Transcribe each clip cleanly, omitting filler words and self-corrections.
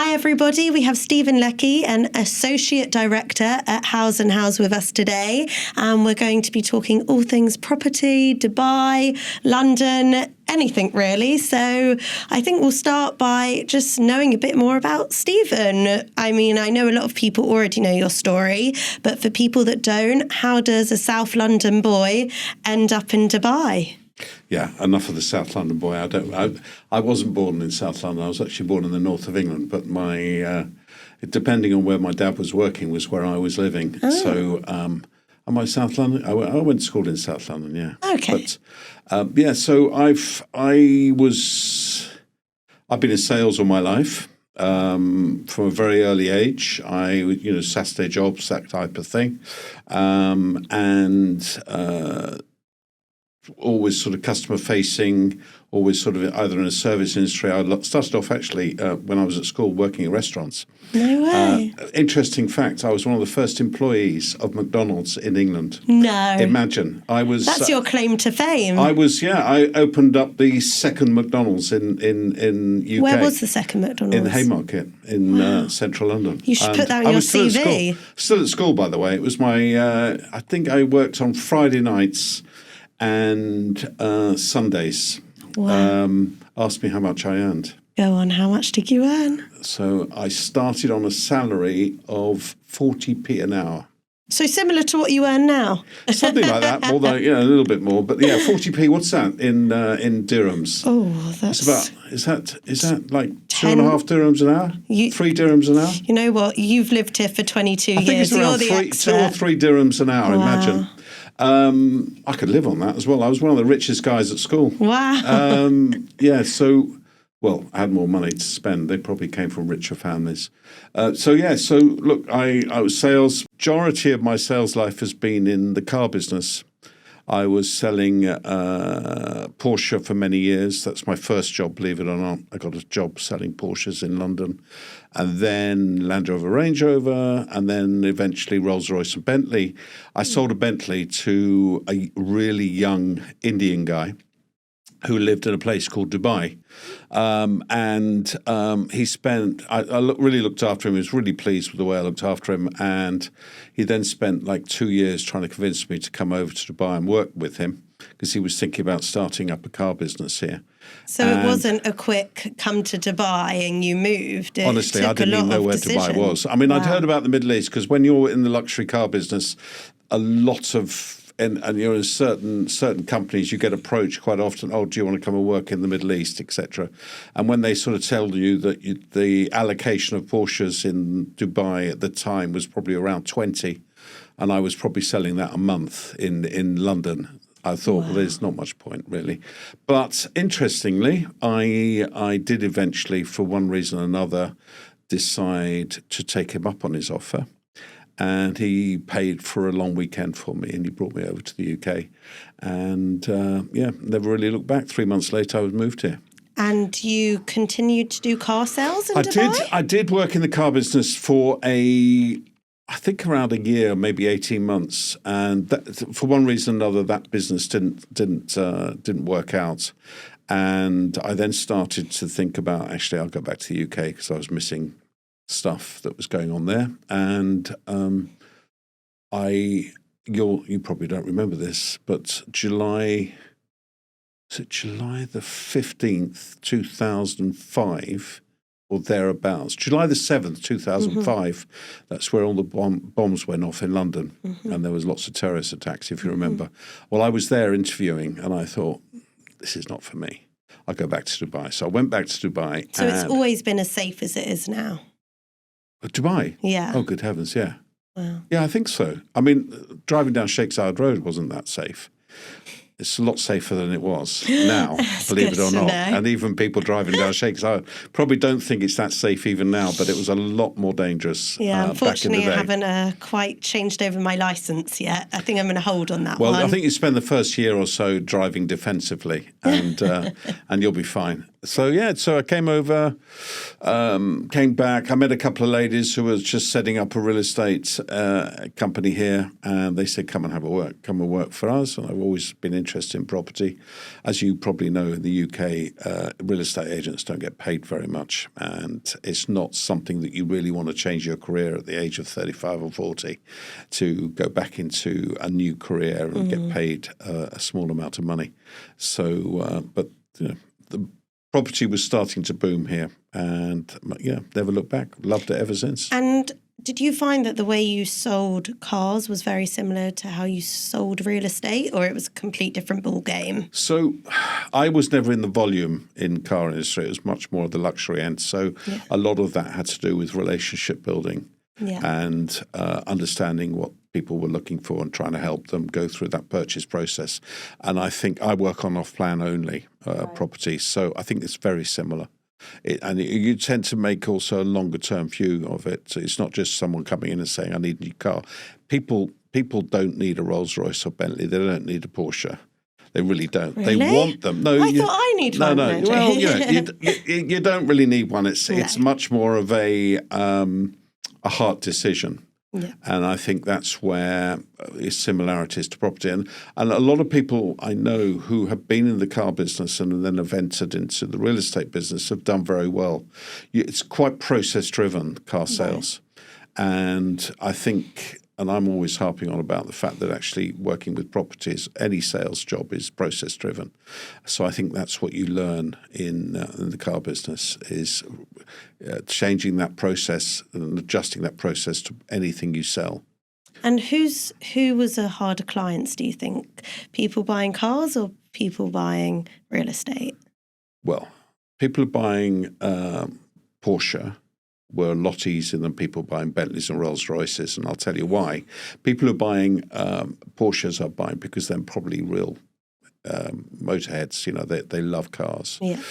Hi everybody, we have Stephen Leckie, an Associate Director at Howes & Howes with us today, and we're going to be talking all things property, Dubai, London, anything really. So I think we'll start by just knowing a bit more about Stephen. I mean, I know a lot of people already know your story, but for people that don't, how does a South London boy end up in Dubai? Yeah, enough of the South London boy. I wasn't born in South London. I was actually born in the north of England, but my depending on where my dad was working was where I was living. Oh. So am I South London? I went to school in South London. Yeah. Okay. But so I've been in sales all my life. From a very early age, Saturday jobs, that type of thing, always sort of customer facing, always sort of either in a service industry. I started off actually when I was at school working in restaurants. No way. Interesting fact, I was one of the first employees of McDonald's in England. No. Imagine. That's your claim to fame. I opened up the second McDonald's in UK. Where was the second McDonald's? In the Haymarket in central London. You should put that on your CV. Still at school, by the way. It was my, I think I worked on Friday nights and Sundays. Wow. Asked me how much I earned. Go on, how much did you earn? So I started on a salary of 40p an hour. So similar to what you earn now? Something like that, although, a little bit more. But yeah, 40p, what's that in dirhams? Oh, that's... Is that like 2.5 dirhams an hour? 3 dirhams an hour? You know what? You've lived here for 22 years. I think it's around 2 or 3 dirhams an hour, wow. Imagine. I could live on that as well. I was one of the richest guys at school. Wow. I had more money to spend. They probably came from richer families. So look, I was sales. Majority of my sales life has been in the car business. I was selling Porsche for many years. That's my first job, believe it or not. I got a job selling Porsches in London, and then Land Rover, Range Rover, and then eventually Rolls-Royce and Bentley. I sold a Bentley to a really young Indian guy who lived in a place called Dubai. He spent, I really looked after him. He was really pleased with the way I looked after him. And he then spent like 2 years trying to convince me to come over to Dubai and work with him because he was thinking about starting up a car business here. So it wasn't a quick come to Dubai and you moved. Honestly, I didn't even know where Dubai was. I mean, wow. I'd heard about the Middle East because when you're in the luxury car business, a lot of and you're in certain companies, you get approached quite often, do you want to come and work in the Middle East, etc. And when they sort of tell you that the allocation of Porsches in Dubai at the time was probably around 20, and I was probably selling that a month in London, I thought, Well, there's not much point, really. But interestingly, I did eventually, for one reason or another, decide to take him up on his offer. And he paid for a long weekend for me, and he brought me over to the UK. And, never really looked back. 3 months later, I was moved here. And you continued to do car sales in Dubai? I did work in the car business for I think around a year, maybe 18 months. And that, for one reason or another, that business didn't work out. And I then started to think about, actually, I'll go back to the UK because I was missing stuff that was going on there. And you probably don't remember this, but July the 15th, 2005, or thereabouts, July the 7th, 2005, that's where all the bombs went off in London, and there was lots of terrorist attacks, if you remember. Well, I was there interviewing, and I thought, this is not for me. I'll go back to Dubai. So I went back to Dubai. So it's always been as safe as it is now? Dubai? Yeah. Oh, good heavens, yeah. Wow. Yeah, I think so. I mean, driving down Sheikh Zayed Road wasn't that safe. It's a lot safer than it was now, believe it or not. And even people driving down Sheikh Zayed probably don't think it's that safe even now, but it was a lot more dangerous unfortunately, back in the day. I haven't quite changed over my licence yet. I think I'm going to hold on that one. Well, I think you spend the first year or so driving defensively and you'll be fine. So I came over, came back. I met a couple of ladies who were just setting up a real estate company here, and they said, come and work for us. And I've always been interested interested in property. As you probably know, in the UK, real estate agents don't get paid very much, and it's not something that you really want to change your career at the age of 35 or 40 to go back into a new career and get paid a small amount of money. So, but the property was starting to boom here, and never looked back. Loved it ever since. And did you find that the way you sold cars was very similar to how you sold real estate, or it was a complete different ball game? So I was never in the volume in car industry. It was much more of the luxury end. So a lot of that had to do with relationship building and understanding what people were looking for and trying to help them go through that purchase process. And I think I work on off-plan only properties, so I think it's very similar. You tend to make also a longer-term view of it. So it's not just someone coming in and saying, I need a new car. People don't need a Rolls-Royce or Bentley. They don't need a Porsche. They really don't. Really? They want them. No, I thought I need one. No. Well, you don't really need one. It's much more of a heart decision. Yeah. And I think that's where is similarities to property. And a lot of people I know who have been in the car business and then have entered into the real estate business have done very well. It's quite process-driven, car sales. Right. And I think, and I'm always harping on about the fact that actually working with properties, any sales job is process-driven. So I think that's what you learn in the car business is changing that process and adjusting that process to anything you sell. And who was a harder clients, do you think? People buying cars or people buying real estate? Well, people buying Porsche were a lot easier than people buying Bentleys and Rolls Royces, and I'll tell you why. People who are buying Porsches are buying because they're probably real motorheads. They love cars. Yeah.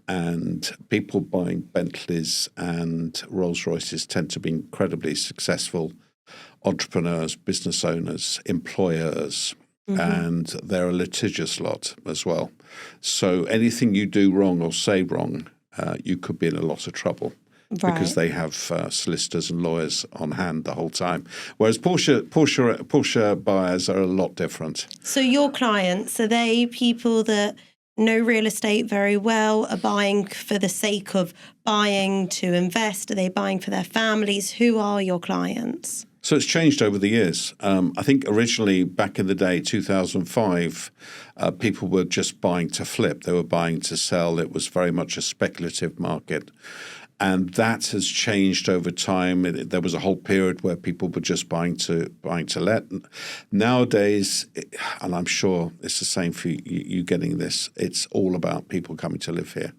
And people buying Bentleys and Rolls Royces tend to be incredibly successful entrepreneurs, business owners, employers, and they're a litigious lot as well. So anything you do wrong or say wrong, you could be in a lot of trouble. Right. Because they have solicitors and lawyers on hand the whole time. Whereas Porsche buyers are a lot different. So your clients, are they people that know real estate very well, are buying for the sake of buying to invest? Are they buying for their families? Who are your clients? So it's changed over the years. I think originally back in the day, 2005, people were just buying to flip. They were buying to sell. It was very much a speculative market. And that has changed over time. There was a whole period where people were just buying to let. Nowadays, and I'm sure it's the same for you getting this, it's all about people coming to live here.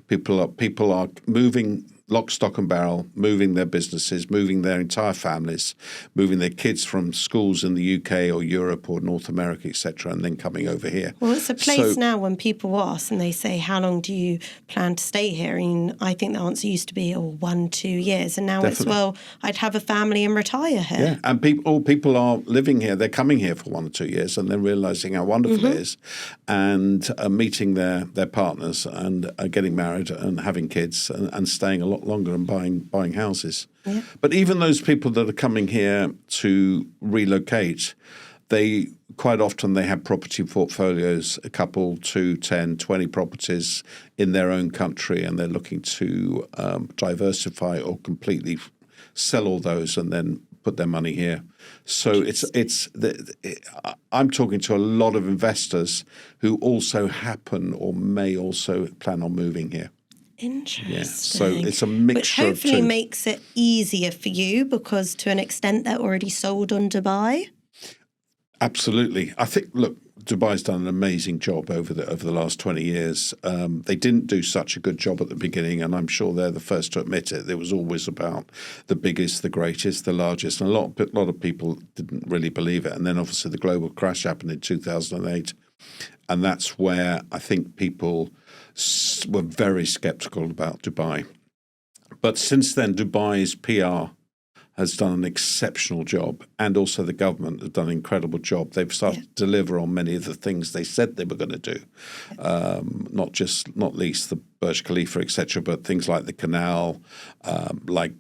People are moving lock, stock and barrel, moving their businesses, moving their entire families, moving their kids from schools in the UK or Europe or North America, etc., and then coming over here. Well, it's a place now when people ask and they say, how long do you plan to stay here? And I think the answer used to be 1-2 years. And now Definitely. It's, well, I'd have a family and retire here. Yeah, and people are living here. They're coming here for 1 or 2 years and then realising how wonderful it is and meeting their partners and getting married and having kids and staying a lot longer and buying houses. Yeah. But even those people that are coming here to relocate, they quite often they have property portfolios, a couple, 2, 10, 20 properties in their own country, and they're looking to diversify or completely sell all those and then put their money here. So I'm talking to a lot of investors who also happen or may also plan on moving here. Interesting. Yeah. So it's a mixture of two. Which hopefully makes it easier for you because to an extent they're already sold on Dubai. Absolutely. I think, look, Dubai's done an amazing job over the last 20 years. They didn't do such a good job at the beginning, and I'm sure they're the first to admit it. It was always about the biggest, the greatest, the largest, and a lot of people didn't really believe it. And then obviously the global crash happened in 2008, and that's where I think people were very skeptical about Dubai. But since then, Dubai's PR has done an exceptional job, and also the government has done an incredible job. They've started to deliver on many of the things they said they were going to do, not least the Burj Khalifa, etc., but things like the canal, like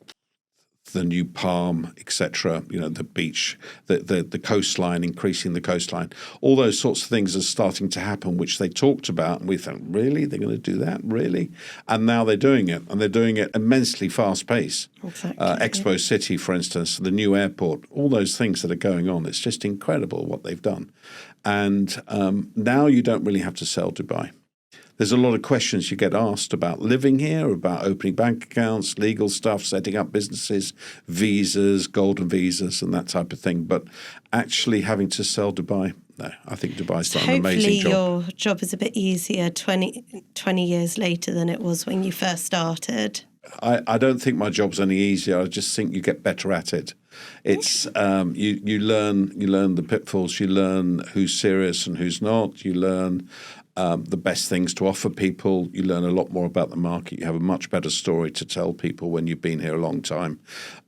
the new Palm, etc. You know, the beach, the coastline, increasing the coastline. All those sorts of things are starting to happen, which they talked about, and we thought, really, they're going to do that, really? And now they're doing it, and they're doing it immensely fast pace. Exactly. Expo City, for instance, the new airport, all those things that are going on. It's just incredible what they've done. And now you don't really have to sell Dubai. There's a lot of questions you get asked about living here, about opening bank accounts, legal stuff, setting up businesses, visas, golden visas, and that type of thing. But actually having to sell Dubai, no, I think Dubai's done an amazing job. Hopefully your job is a bit easier 20 years later than it was when you first started. I don't think my job's any easier. I just think you get better at it. It's you learn the pitfalls. You learn who's serious and who's not. You learn the best things to offer people. You learn a lot more about the market. You have a much better story to tell people when you've been here a long time.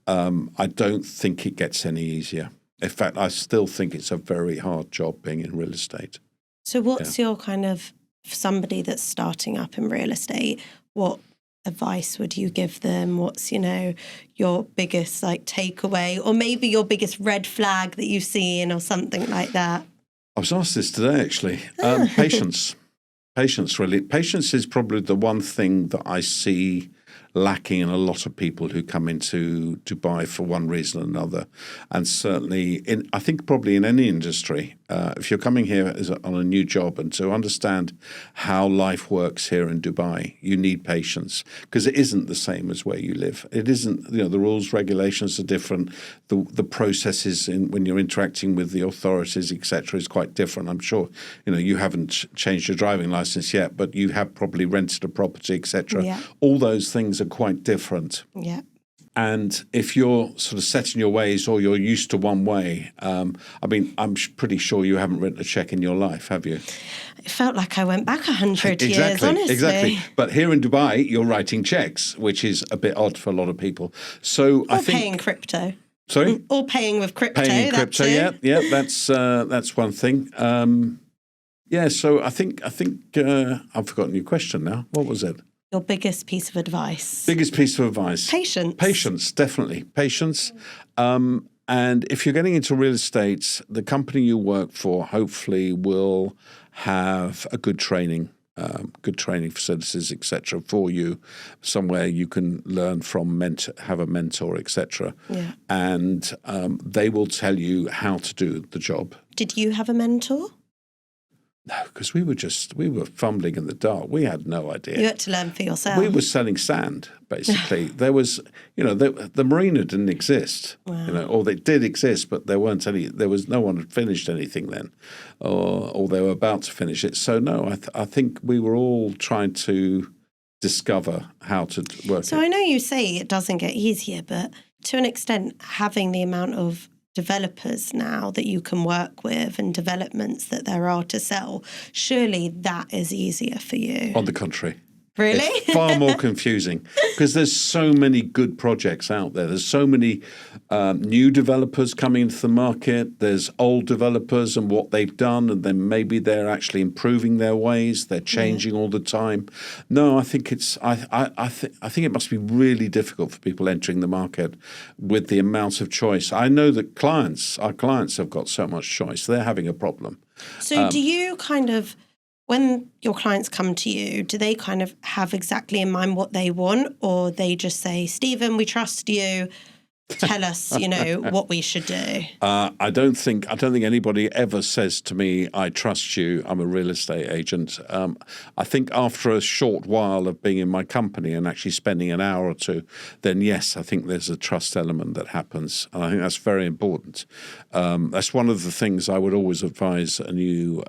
I don't think it gets any easier. In fact, I still think it's a very hard job being in real estate. So what's your kind of, somebody that's starting up in real estate, what advice would you give them? What's, your biggest takeaway, or maybe your biggest red flag that you've seen or something like that? I was asked this today, actually. Patience. Patience, really. Patience is probably the one thing that I see lacking in a lot of people who come into Dubai for one reason or another. And certainly, I think probably in any industry, if you're coming here on a new job, and to understand how life works here in Dubai, you need patience, because it isn't the same as where you live. It isn't, the rules, regulations are different. The processes when you're interacting with the authorities, etc., is quite different. I'm sure, you haven't changed your driving license yet, but you have probably rented a property, etc. Yeah. All those things are quite different. Yeah. And if you're sort of set in your ways, or you're used to one way, I'm pretty sure you haven't written a check in your life, have you? It felt like I went back 100 years, honestly. Exactly. But here in Dubai, you're writing checks, which is a bit odd for a lot of people. So I think paying crypto. Sorry? Or paying with crypto. Paying crypto, yeah. That's one thing. So I think I've forgotten your question now. What was it? Your biggest piece of advice? Biggest piece of advice? Patience. Patience, definitely. Patience. And if you're getting into real estate, the company you work for hopefully will have a good training facilities, etc., for you, somewhere you can learn from, have a mentor, etc. Yeah. And they will tell you how to do the job. Did you have a mentor? No, because we were fumbling in the dark. We had no idea. You had to learn for yourself. We were selling sand, basically. There was, the marina didn't exist, Wow. Or they did exist, but there was no one had finished anything then, or they were about to finish it. So no, I think we were all trying to discover how to work. So I know you say it doesn't get easier, but to an extent, having the amount of developers now that you can work with and developments that there are to sell, surely that is easier for you. On the contrary. Really? It's far more confusing, because there's so many good projects out there. There's so many new developers coming into the market. There's old developers and what they've done, and then maybe they're actually improving their ways. They're changing all the time. No, I think I think it must be really difficult for people entering the market with the amount of choice. I know that our clients have got so much choice. They're having a problem. So do you kind of, when your clients come to you, do they kind of have exactly in mind what they want, or they just say, Stephen, we trust you, tell us, what we should do? I don't think anybody ever says to me, I trust you, I'm a real estate agent. I think after a short while of being in my company and actually spending an hour or two, then yes, I think there's a trust element that happens. And I think that's very important. That's one of the things I would always advise a new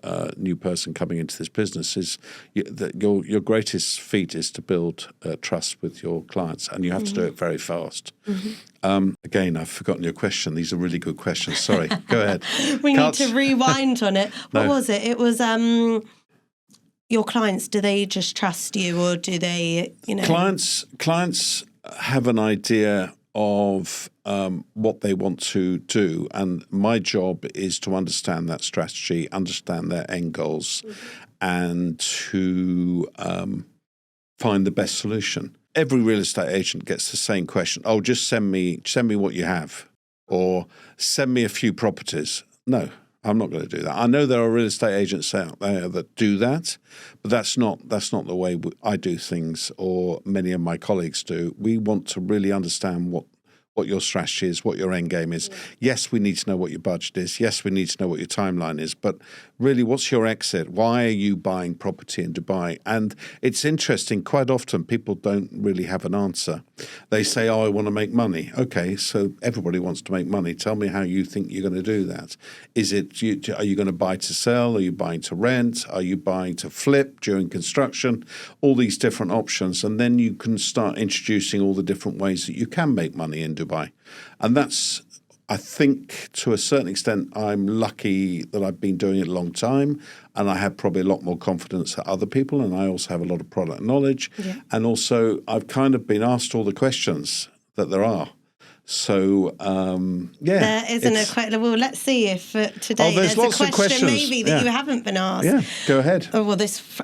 person coming into this business is that your greatest feat is to build trust with your clients, and you have to do it very fast. Mm-hmm. Again, I've forgotten your question. These are really good questions. Sorry. Go ahead. We need to rewind on it. What was it? It was your clients. Do they just trust you, or do they, Clients have an idea of what they want to do, and my job is to understand that strategy, understand their end goals, and to find the best solution. every real estate agent gets the same question. Oh, just send me what you have, or send me a few properties. No, I'm not going to do that. I know there are real estate agents out there that do that, but that's not the way I do things, or many of my colleagues do. We want to really understand what your strategy is, what your end game is. Yeah. Yes, we need to know what your budget is. Yes, we need to know what your timeline is. But really, what's your exit? Why are you buying property in Dubai? And it's interesting, quite often people don't really have an answer. They say, oh, I want to make money. Okay, so everybody wants to make money. Tell me how you think you're going to do that. Are you going to buy to sell? Are you buying to rent? Are you buying to flip during construction? All these different options. And then you can start introducing all the different ways that you can make money in Dubai. And that's, I think, to a certain extent, I'm lucky that I've been doing it a long time, and I have probably a lot more confidence than other people, and I also have a lot of product knowledge. Yeah. And also, I've kind of been asked all the questions that there are. So, there isn't a question. Well, let's see if today there's a question maybe that you haven't been asked. Yeah, go ahead. Oh, well,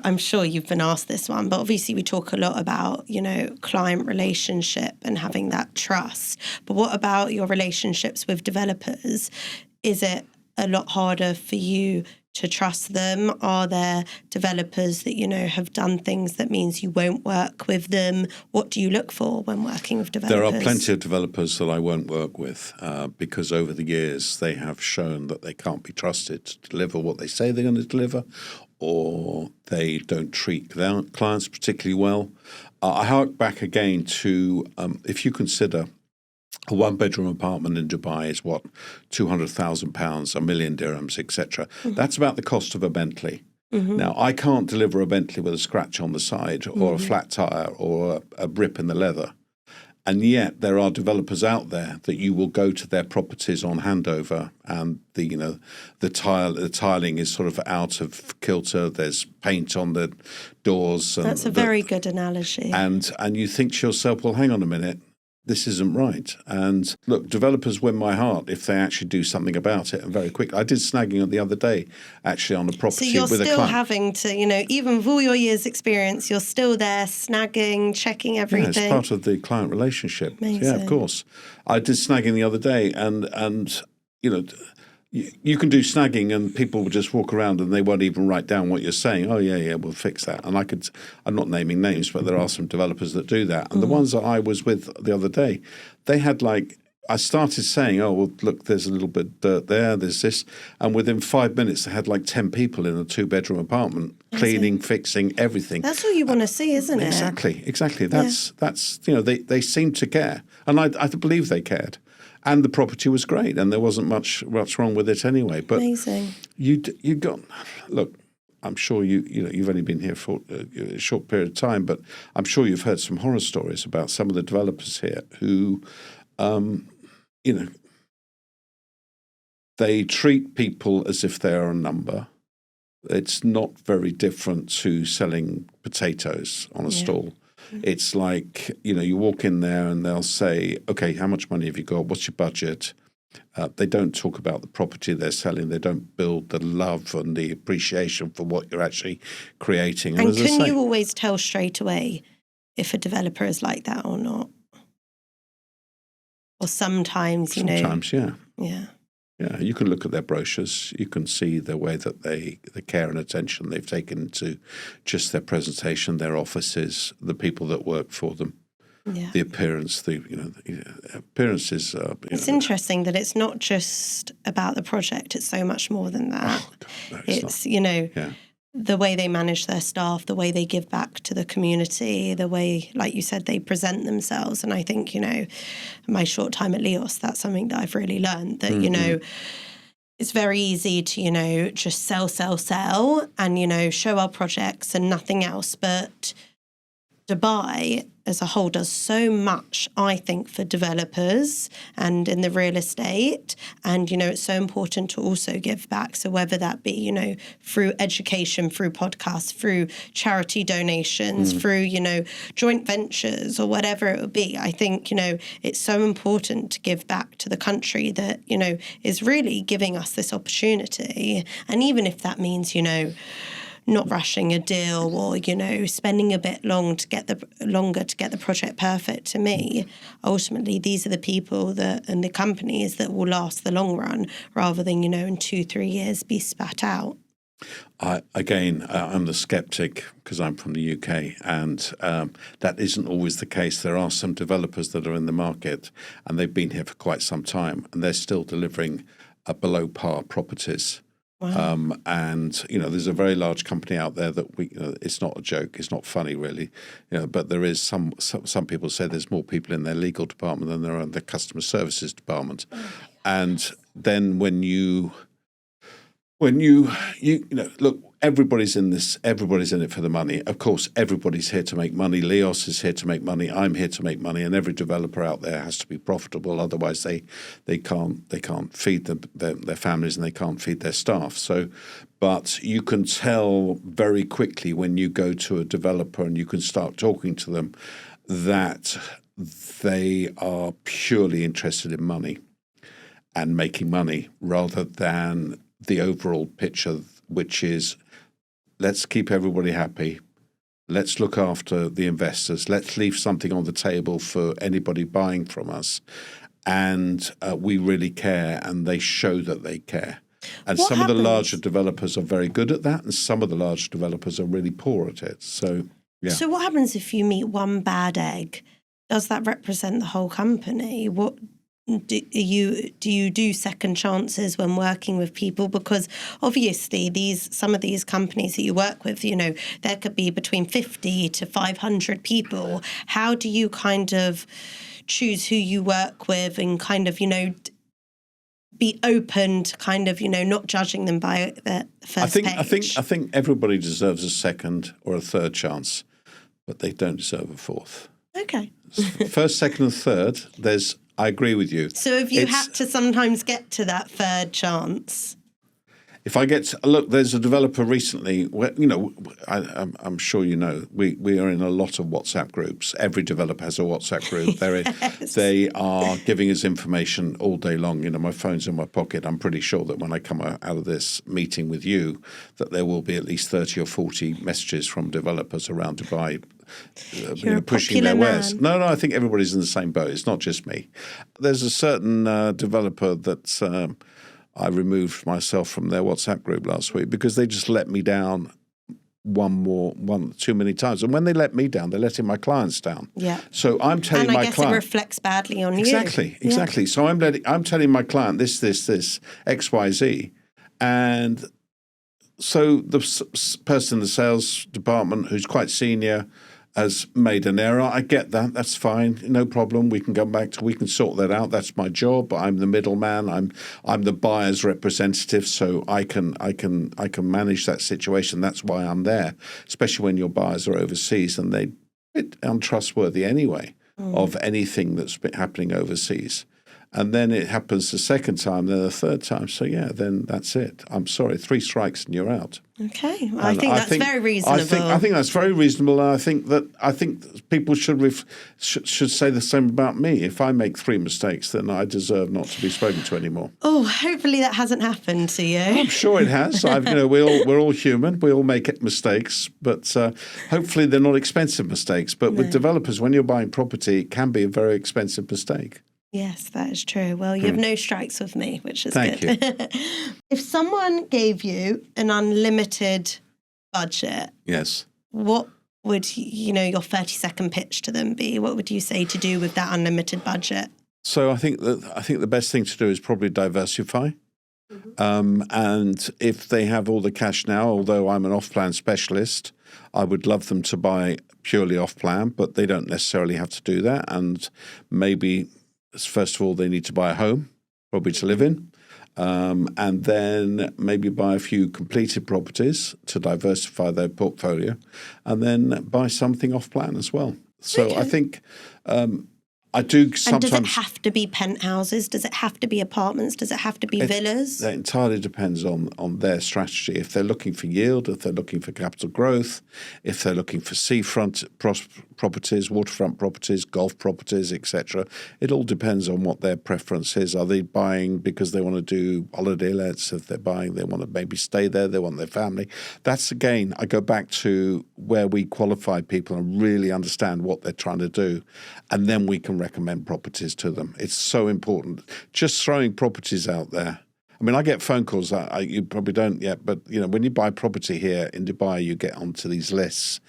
I'm sure you've been asked this one, but obviously we talk a lot about, client relationship and having that trust. But what about your relationships with developers? Is it a lot harder for you to trust them? Are there developers that, have done things that means you won't work with them? What do you look for when working with developers? There are plenty of developers that I won't work with because over the years they have shown that they can't be trusted to deliver what they say they're going to deliver, or they don't treat their clients particularly well. I hark back again to if you consider a one-bedroom apartment in Dubai is what, £200,000, £1 million dirhams, etc. Mm-hmm. That's about the cost of a Bentley. Mm-hmm. Now, I can't deliver a Bentley with a scratch on the side, or a flat tire, or a rip in the leather. And yet there are developers out there that you will go to their properties on handover, and the tiling is sort of out of kilter. There's paint on the doors. That's a very good analogy. And you think to yourself, well, hang on a minute. This isn't right. And look, developers win my heart if they actually do something about it, and very quick. I did snagging the other day, actually, on a property with a client. So you're still having to, even with all your years' experience, you're still there snagging, checking everything. Yeah, it's part of the client relationship. Amazing. Yeah, of course. I did snagging the other day, and you can do snagging and people will just walk around and they won't even write down what you're saying. Oh, yeah, we'll fix that. And I'm not naming names, but there are some developers that do that. And the ones that I was with the other day, they had I started saying, oh, well, look, there's a little bit of dirt there, there's this. And within 5 minutes, they had 10 people in a 2-bedroom apartment, cleaning, fixing, everything. That's what you want to see, isn't it? Exactly. That's they seem to care. And I believe they cared. And the property was great, and there wasn't much wrong with it anyway. But amazing. You got look. I'm sure you've only been here for a short period of time, but I'm sure you've heard some horror stories about some of the developers here who, they treat people as if they are a number. It's not very different to selling potatoes on a stall. It's like, you walk in there and they'll say, okay, how much money have you got? What's your budget? They don't talk about the property they're selling. They don't build the love and the appreciation for what you're actually creating. And can you always tell straight away if a developer is like that or not? Or sometimes, Sometimes, yeah. Yeah. Yeah, you can look at their brochures. You can see the way that the care and attention they've taken to just their presentation, their offices, the people that work for them, the appearance. The appearance is. It's interesting that it's not just about the project. It's so much more than that. Oh, God, no, it's the way they manage their staff, the way they give back to the community, the way, like you said, they present themselves. And I think, my short time at Leos, that's something that I've really learned, that, it's very easy to, just sell and, show our projects and nothing else. But Dubai as a whole does so much, I think, for developers and in the real estate. And, it's so important to also give back. So whether that be, through education, through podcasts, through charity donations, through, joint ventures or whatever it would be, I think, it's so important to give back to the country that, is really giving us this opportunity. And even if that means, not rushing a deal or, spending a bit longer to get the project perfect. To me, ultimately, these are the people and the companies that will last the long run rather than, in 2-3 years be spat out. I'm the skeptic because I'm from the UK, and that isn't always the case. There are some developers that are in the market, and they've been here for quite some time, and they're still delivering below par properties. Wow. And there's a very large company out there that it's not a joke, it's not funny really, but there is some people say there's more people in their legal department than there are in their customer services department. And then when you look, everybody's in this. Everybody's in it for the money. Of course, everybody's here to make money. Leos is here to make money. I'm here to make money, and every developer out there has to be profitable. Otherwise, they can't feed their families and they can't feed their staff. So, but you can tell very quickly when you go to a developer and you can start talking to them that they are purely interested in money and making money rather than the overall picture, which is let's keep everybody happy, let's look after the investors, let's leave something on the table for anybody buying from us, and we really care, and they show that they care. And some of the larger developers are very good at that, and some of the larger developers are really poor at it. So, yeah. So what happens if you meet one bad egg? Does that represent the whole company? What do you do second chances when working with people? Because obviously some of these companies that you work with, there could be between 50 to 500 people. How do you kind of choose who you work with and kind of, be open to kind of, not judging them by the first page? I think everybody deserves a second or a third chance, but they don't deserve a fourth. Okay. First, second, and third, I agree with you. So have you had to sometimes get to that third chance? If I look, there's a developer recently, I'm sure we are in a lot of WhatsApp groups. Every developer has a WhatsApp group. Yes. They are giving us information all day long. My phone's in my pocket. I'm pretty sure that when I come out of this meeting with you, that there will be at least 30 or 40 messages from developers around Dubai pushing their wares. No, I think everybody's in the same boat. It's not just me. There's a certain developer that I removed myself from their WhatsApp group last week because they just let me down too many times. And when they let me down, they're letting my clients down. Yeah. So I'm telling my client. And I guess it reflects badly on you. Exactly. Yeah. So I'm telling my client this, X, Y, Z. And so the person in the sales department who's quite senior has made an error. I get that. That's fine. No problem. We can we can sort that out. That's my job. I'm the middleman. I'm the buyer's representative, so I can manage that situation. That's why I'm there, especially when your buyers are overseas and they're a bit untrustworthy anyway of anything that's been happening overseas. And then it happens the second time, then the third time. So, then that's it. I'm sorry, 3 strikes and you're out. Okay. Well, I think that's very reasonable. I think that's very reasonable. And I think people should say the same about me. If I make 3 mistakes, then I deserve not to be spoken to anymore. Oh, hopefully that hasn't happened to you. I'm sure it has. We're all human. We all make mistakes. But hopefully they're not expensive mistakes. But with developers, when you're buying property, it can be a very expensive mistake. Yes, that is true. Well, you have no strikes with me, which is good. Thank you. If someone gave you an unlimited budget, yes, what would your 30-second pitch to them be? What would you say to do with that unlimited budget? So I think the best thing to do is probably diversify. And if they have all the cash now, although I'm an off-plan specialist, I would love them to buy purely off-plan, but they don't necessarily have to do that. And maybe, first of all, they need to buy a home, probably to live in, and then maybe buy a few completed properties to diversify their portfolio, and then buy something off-plan as well. So okay. I think I do sometimes. And does it have to be penthouses? Does it have to be apartments? Does it have to be villas? That entirely depends on their strategy. If they're looking for yield, if they're looking for capital growth, if they're looking for seafront properties, waterfront properties, golf properties, etc. It all depends on what their preference is. Are they buying because they want to do holiday lets? If they're buying, they want to maybe stay there, they want their family. That's, again, I go back to where we qualify people and really understand what they're trying to do. And then we can recommend properties to them. It's so important. Just throwing properties out there. I mean, I get phone calls. You probably don't yet, but when you buy property here in Dubai, you get onto these lists.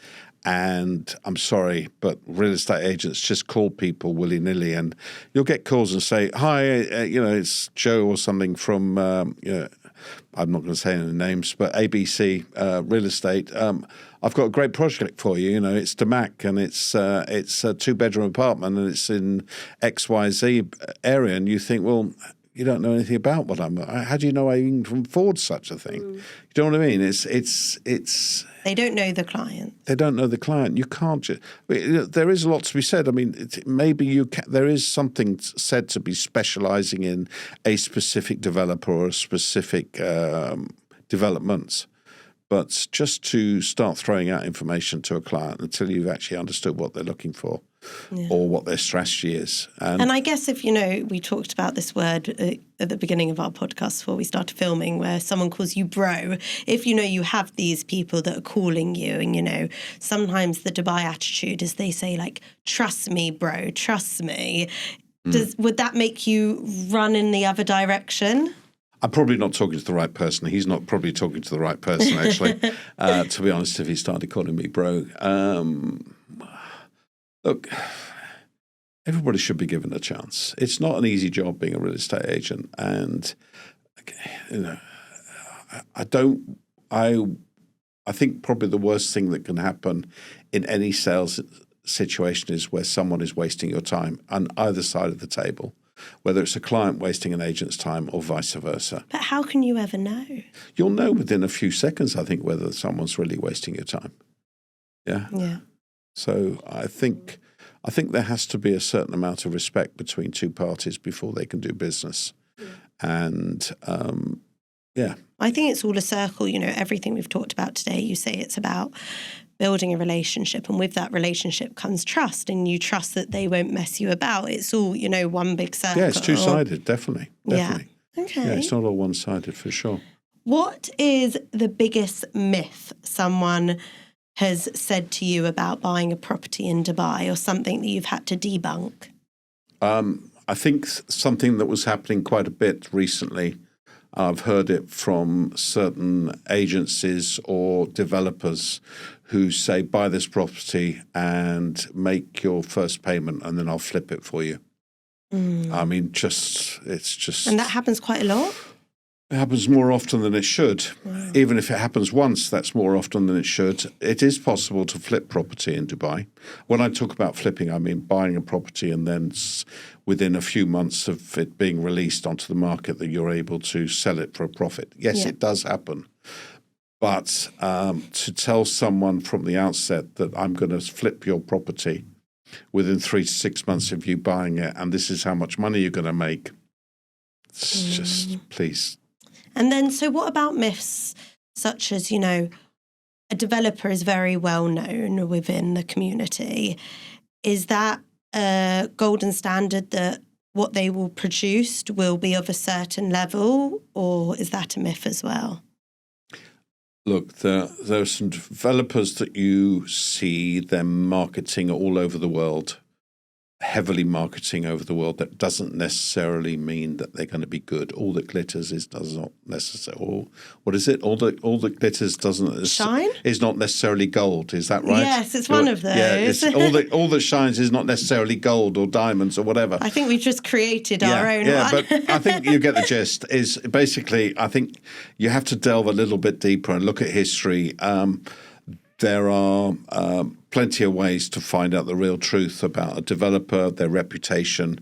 And I'm sorry, but real estate agents just call people willy-nilly, and you'll get calls and say, "Hi, it's Joe or something from I'm not going to say any names, but ABC Real Estate. I've got a great project for you. It's Damac, and it's a 2-bedroom apartment, and it's in XYZ area." And you think, well, you don't know anything about what how do you know I even can afford such a thing? You know what I mean? It's. They don't know the client. They don't know the client. You can't. There is a lot to be said. I mean, maybe there is something said to be specialising in a specific developer or a specific development. But just to start throwing out information to a client until you've actually understood what they're looking for or what their strategy is. And I guess if, we talked about this word at the beginning of our podcast before we started filming, where someone calls you bro, if you have these people that are calling you and, sometimes the Dubai attitude is they say like, trust me, bro, trust me. Would that make you run in the other direction? I'm probably not talking to the right person. He's not probably talking to the right person, actually, to be honest, if he started calling me bro. Look, everybody should be given a chance. It's not an easy job being a real estate agent. And, I think probably the worst thing that can happen in any sales situation is where someone is wasting your time on either side of the table. Whether it's a client wasting an agent's time or vice versa. But how can you ever know? You'll know within a few seconds, I think, whether someone's really wasting your time. Yeah? Yeah. So I think there has to be a certain amount of respect between two parties before they can do business. Yeah. And, I think it's all a circle. Everything we've talked about today, you say it's about building a relationship, and with that relationship comes trust, and you trust that they won't mess you about. It's all, one big circle. Yeah, it's two-sided, definitely. Yeah. Okay. Yeah, it's not all one-sided for sure. What is the biggest myth someone has said to you about buying a property in Dubai, or something that you've had to debunk? I think something that was happening quite a bit recently, I've heard it from certain agencies or developers who say, buy this property and make your first payment and then I'll flip it for you. I mean, it's just... And that happens quite a lot? It happens more often than it should. Wow. Even if it happens once, that's more often than it should. It is possible to flip property in Dubai. When I talk about flipping, I mean buying a property and then within a few months of it being released onto the market that you're able to sell it for a profit. Yes, It does happen. But to tell someone from the outset that I'm going to flip your property within 3 to 6 months of you buying it and this is how much money you're going to make, it's just, please. And then, so what about myths such as, a developer is very well known within the community. Is that a golden standard that what they will produce will be of a certain level, or is that a myth as well? Look, there are some developers that you see them marketing all over the world, heavily marketing over the world. That doesn't necessarily mean that they're going to be good. All that glitters does not necessarily. What is it? All that glitters doesn't shine is not necessarily gold. Is that right? Yes, it's one of those. Yeah, it's all that shines is not necessarily gold or diamonds or whatever. I think we've just created our own one. Yeah, but I think you get the gist. Is basically, I think you have to delve a little bit deeper and look at history. There are plenty of ways to find out the real truth about a developer, their reputation,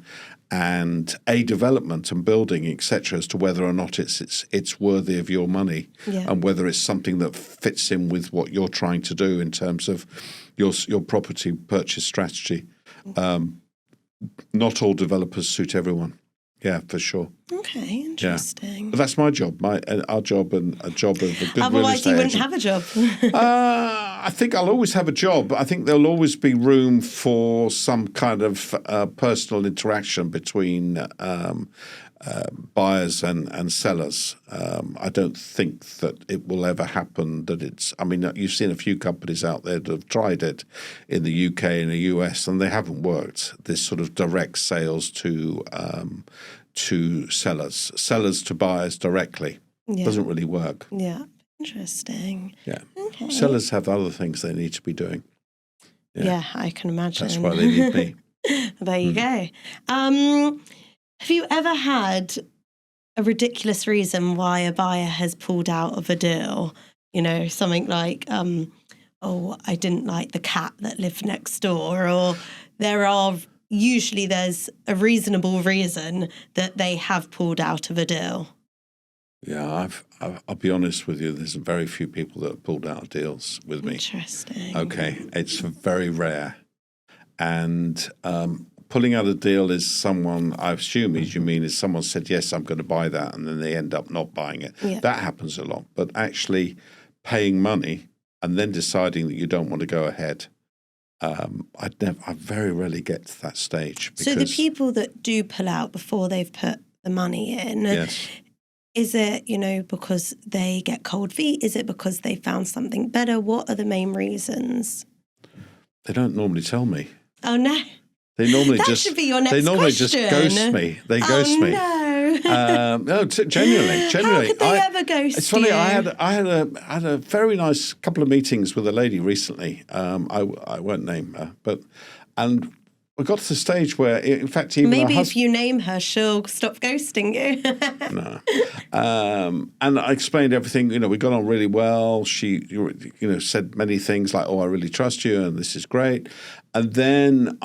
and a development and building, etc., as to whether or not it's worthy of your money, and whether it's something that fits in with what you're trying to do in terms of your property purchase strategy. not all developers suit everyone. Yeah, for sure. Okay, interesting. Yeah. But that's my job, our job, and a job of a good real Otherwise, estate you wouldn't agent. have a job. I think I'll always have a job. I think there'll always be room for some kind of personal interaction between buyers and sellers. I don't think that it will ever happen that it's... I mean, you've seen a few companies out there that have tried it in the UK and the US, and they haven't worked. This sort of direct sales to sellers to buyers directly. Yeah. Doesn't really work. Yeah, interesting. Yeah. Okay. Sellers have other things they need to be doing. Yeah, I can imagine. That's why they need me. There you go. Have you ever had a ridiculous reason why a buyer has pulled out of a deal? You know, something like, I didn't like the cat that lived next door, or usually there's a reasonable reason that they have pulled out of a deal. Yeah, I'll be honest with you. There's very few people that have pulled out of deals with me. Interesting. Okay, it's very rare. And pulling out a deal is someone, I assume you mean, is someone said, yes, I'm going to buy that, and then they end up not buying it. Yeah. That happens a lot. But actually paying money and then deciding that you don't want to go ahead, I very rarely get to that stage. So the people that do pull out before they've put the money in, yes. Is it, because they get cold feet? Is it because they found something better? What are the main reasons? They don't normally tell me. Oh, no. They normally that should be your next question. They normally just ghost me. They ghost me. No. Genuinely. How could they ever ghost It's funny. you? I had a very nice couple of meetings with a lady recently. I won't name her, and we got to the stage where, in fact, even maybe if you name her, she'll stop ghosting you. No. And I explained everything. We got on really well. She, said many things like, "Oh, I really trust you, and this is great." And then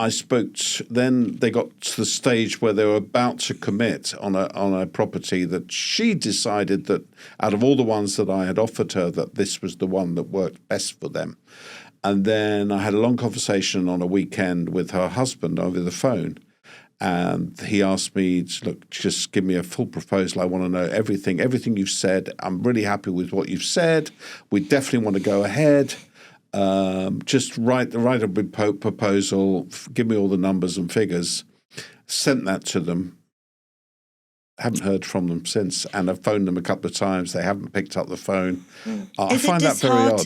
then they got to the stage where they were about to commit on a property that she decided that out of all the ones that I had offered her, that this was the one that worked best for them. And then I had a long conversation on a weekend with her husband over the phone. And he asked me to, look, just give me a full proposal. I want to know everything you've said. I'm really happy with what you've said. We definitely want to go ahead. Just write a proposal. Give me all the numbers and figures. Sent that to them. Haven't heard from them since, and I've phoned them a couple of times. They haven't picked up the phone. I find that very odd.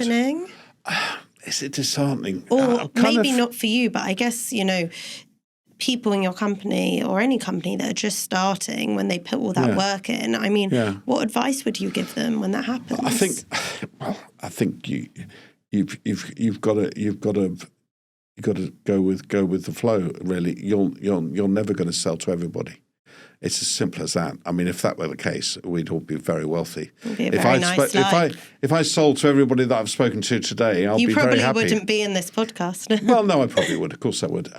Is it disheartening? Or maybe not for you, but I guess, people in your company or any company that are just starting, when they put all that work in, I mean, what advice would you give them when that happens? I think you've got to go with the flow. Really, you're never going to sell to everybody. It's as simple as that. I mean, if that were the case, we'd all be very wealthy. It'd be a very nice life. If I sold to everybody that I've spoken to today, I'll be very happy. You probably wouldn't be in this podcast. Well, no, I probably would. Of course I would.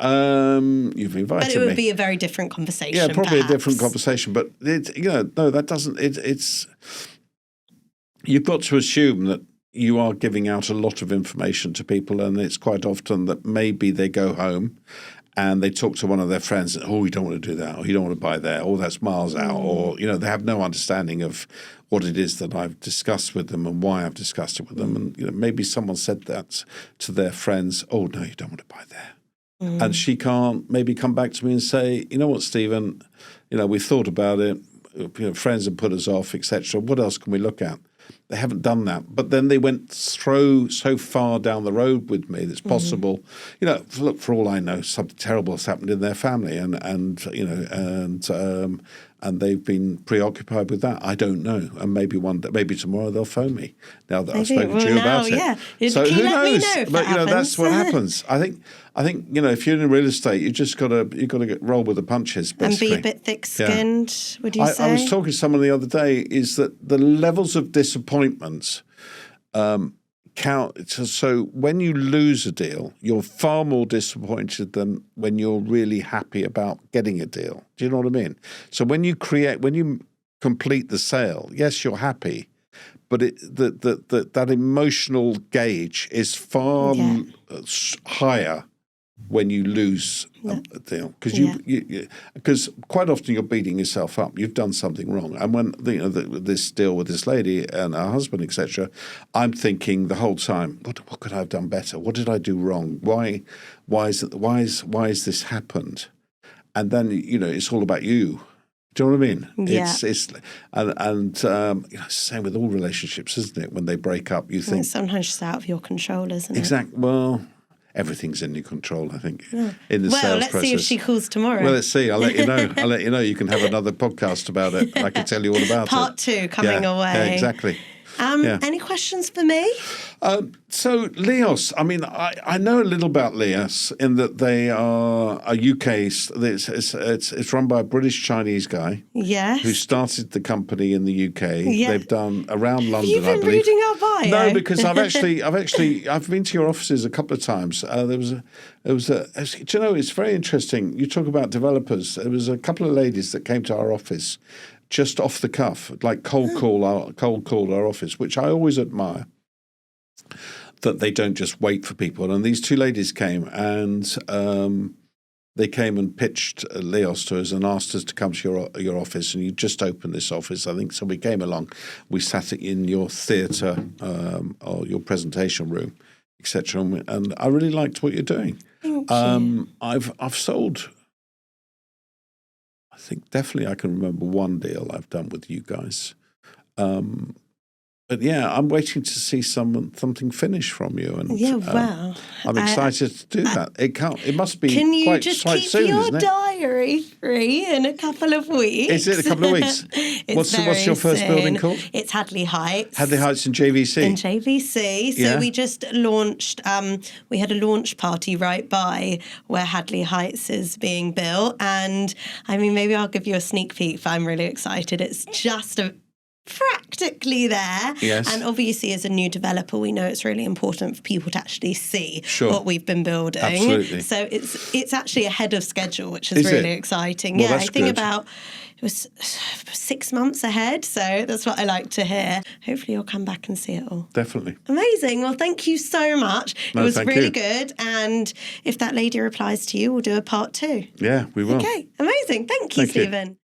You've invited me. But it would be a very different conversation. Yeah, probably perhaps. a different conversation. But, no, that doesn't... It's... You've got to assume that you are giving out a lot of information to people, and it's quite often that maybe they go home and they talk to one of their friends, oh, you don't want to do that, or you don't want to buy there, or that's miles out, or, they have no understanding of what it is that I've discussed with them and why I've discussed it with them. And, maybe someone said that to their friends, oh, no, you don't want to buy there. And she can't maybe come back to me and say, you know what, Stephen, we've thought about it, friends have put us off, etc. What else can we look at? They haven't done that. But then they went so far down the road with me that's possible. Look, for all I know, something terrible has happened in their family, and they've been preoccupied with that. I don't know. And maybe tomorrow they'll phone me now that I've spoken to you about it. Yeah. So who knows? But that's what happens. I think if you're in real estate, you just got to roll with the punches, basically. And be a bit thick-skinned. Would you say? I was talking to someone the other day. Is that the levels of disappointment count? So when you lose a deal, you're far more disappointed than when you're really happy about getting a deal. Do you know what I mean? So when you complete the sale, yes, you're happy, but that emotional gauge is far higher when you lose a deal, because quite often you're beating yourself up. You've done something wrong, and when this deal with this lady and her husband, etc., I'm thinking the whole time, what could I have done better? What did I do wrong? Why is this happened? And then it's all about you. Do you know what I mean? Yeah. Same with all relationships, isn't it? When they break up, you think sometimes it's out of your control, isn't it? Exactly. Well, everything's in your control, I think. Yeah. In the sales let's process. see if she calls tomorrow. Well, let's see. I'll let you know. You can have another podcast about it. I can tell you all about Part 2 coming away. Yeah, exactly. Any questions for me? So Leos, I mean, I know a little about Leos in that they are a UK. It's run by a British Chinese guy. Yes. Who started the company in the UK. Yeah. They've done around London. Have you been reading our bio? No, because I've been to your offices a couple of times. Do you know, it's very interesting. You talk about developers. There was a couple of ladies that came to our office just off the cuff, like cold called our office, which I always admire, that they don't just wait for people. And these two ladies came and they came and pitched Leos to us and asked us to come to your office, and you just opened this office, I think. So we came along. We sat in your theatre or your presentation room, etc. And I really liked what you're doing. Thank you. I've sold... I think definitely I can remember one deal I've done with you guys. But yeah, I'm waiting to see something finish from you, and I'm excited to do that. It must be can you quite just quite keep soon, your isn't it? diary free in a couple of weeks? Is it a couple of weeks? What's your first building called? It's Hadley Heights. Hadley Heights in JVC. In JVC. So we just launched. We had a launch party right by where Hadley Heights is being built, and I mean, maybe I'll give you a sneak peek. But I'm really excited. It's just practically there. Yes. And obviously as a new developer, we know it's really important for people to actually see what we've been building. Absolutely. So it's actually ahead of schedule, which is really exciting. Well, that's I think good. It was 6 months ahead, so that's what I like to hear. Hopefully you'll come back and see it all. Definitely. Amazing. Well, thank you so much. It was really good. And if that lady replies to you, we'll do a part 2. Yeah, we will. Okay, amazing. Thank you, Stephen.